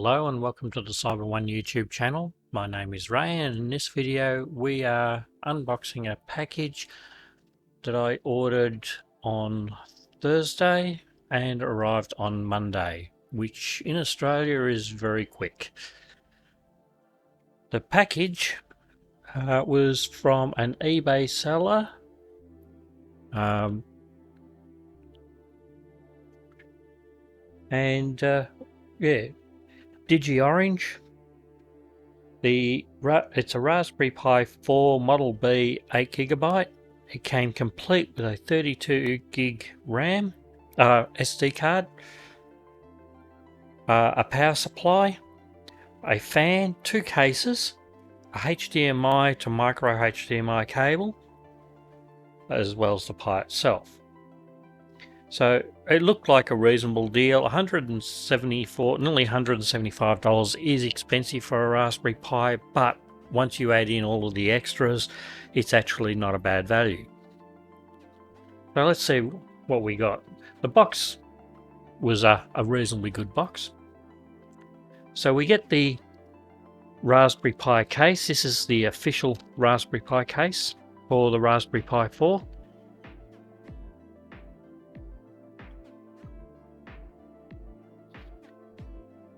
Hello and welcome to the Cyber One YouTube channel. My name is Ray, and in this video we are unboxing a package that I ordered on Thursday and arrived on Monday, which in Australia is very quick. The package was from an eBay seller. Yeah, digiorange. It's a Raspberry Pi 4 Model B 8GB. It came complete with a 32 gig RAM, SD card, a power supply, a fan, two cases, a HDMI to micro HDMI cable, as well as the Pi itself. So it looked like a reasonable deal. Nearly $175 is expensive for a Raspberry Pi, but once you add in all of the extras, it's actually not a bad value. So let's see what we got. The box was a reasonably good box. So we get the Raspberry Pi case. This is the official Raspberry Pi case for the Raspberry Pi 4.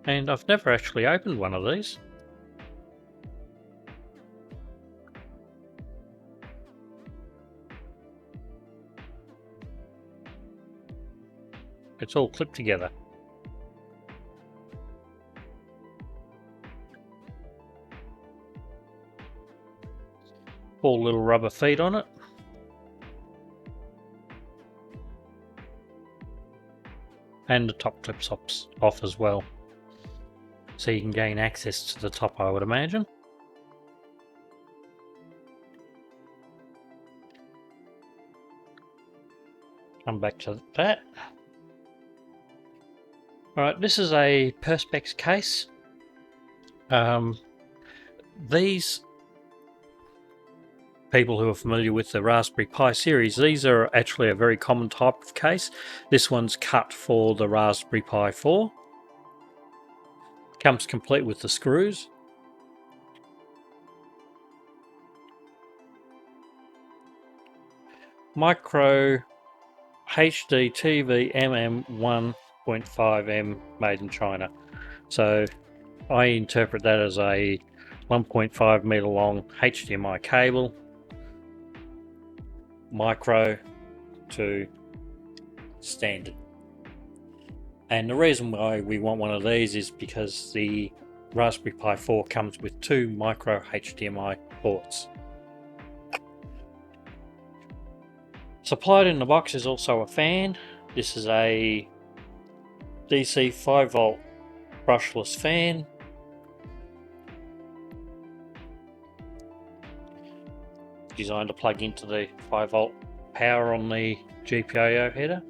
And I've never actually opened one of these. It's all clipped together. Four little rubber feet on it. And the top clips off as well. So you can gain access to the top, I would imagine. Come back to that. Alright, this is a Perspex case. These people who are familiar with the Raspberry Pi series, these are actually a very common type of case. This one's cut for the Raspberry Pi 4. Comes complete with the screws. Micro HD TV MM1.5M made in China. So I interpret that as a 1.5 meter long HDMI cable, micro to standard. And the reason why we want one of these is because the Raspberry Pi 4 comes with two micro HDMI ports. Supplied in the box is also a fan. This is a DC 5V brushless fan. Designed to plug into the 5V power on the GPIO header.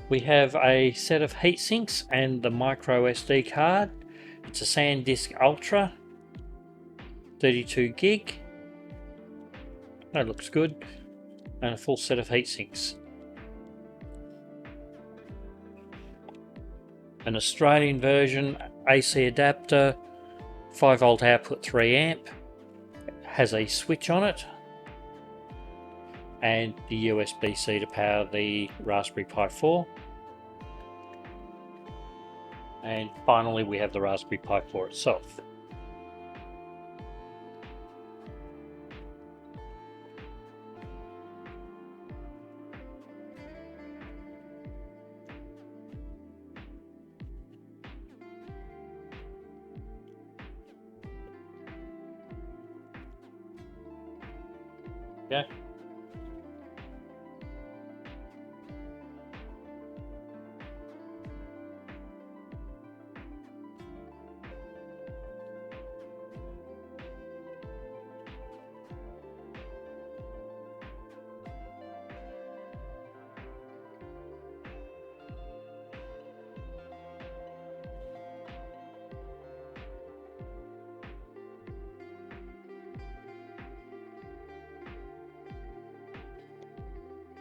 We have a set of heat sinks and the micro SD card. It's a SanDisk Ultra, 32 gig. That looks good. And a full set of heat sinks. An Australian version, AC adapter, 5V output, 3 amp. Has a switch on it. And the USB-C to power the Raspberry Pi 4. And finally we have the Raspberry Pi 4 itself. Yeah.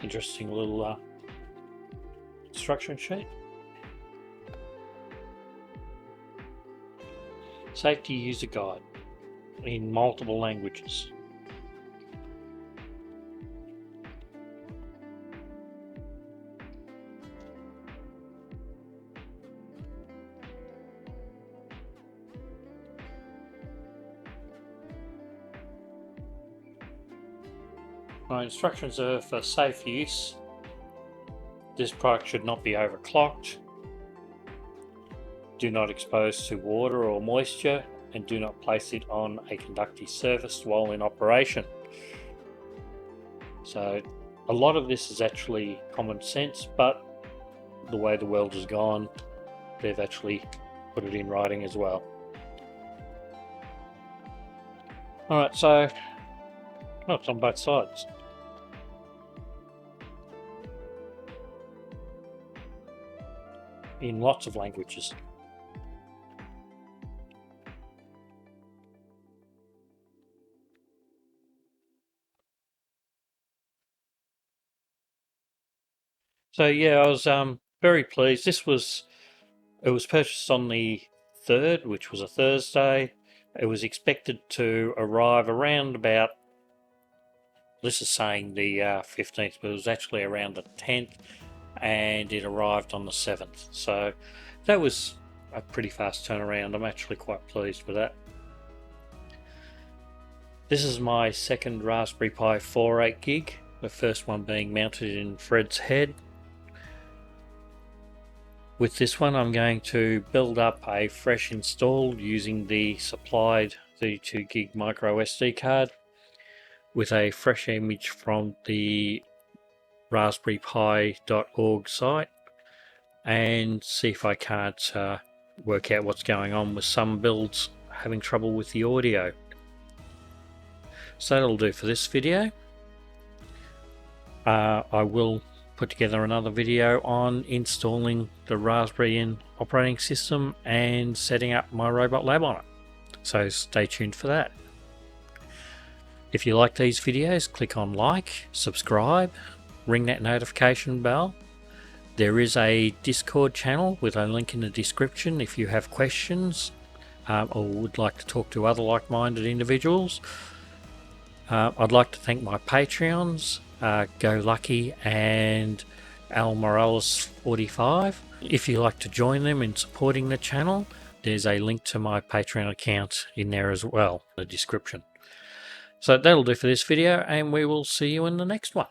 Interesting little instruction sheet. Safety user guide in multiple languages. My instructions are for safe use. This product should not be overclocked. Do not expose to water or moisture, and do not place it on a conductive surface while in operation. So a lot of this is actually common sense, but the way the world has gone, they've actually put it in writing as well. Alright, so it's on both sides. In lots of languages. So yeah, I was very pleased. It was purchased on the 3rd, which was a Thursday. It was expected to arrive around about, this is saying the 15th, but it was actually around the 10th, and it arrived on the 7th. So that was a pretty fast turnaround. I'm actually quite pleased with that. This is my second Raspberry Pi 4 8GB, the first one being mounted in Fred's head. With this one I'm going to build up a fresh install using the supplied 32GB micro SD card with a fresh image from the raspberrypi.org site, and see if I can't work out what's going on with some builds having trouble with the audio. So that'll do for this video. I will put together another video on installing the Raspberry in operating system and setting up MyRobotLab on it. So stay tuned for that. If you like these videos, click on like, subscribe, ring that notification bell. There is a Discord channel with a link in the description if you have questions or would like to talk to other like-minded individuals. I'd like to thank my Patreons, Go Lucky and Al Morales 45. If you'd like to join them in supporting the channel, there's a link to my Patreon account in there as well in the description. So that'll do for this video, and we will see you in the next one.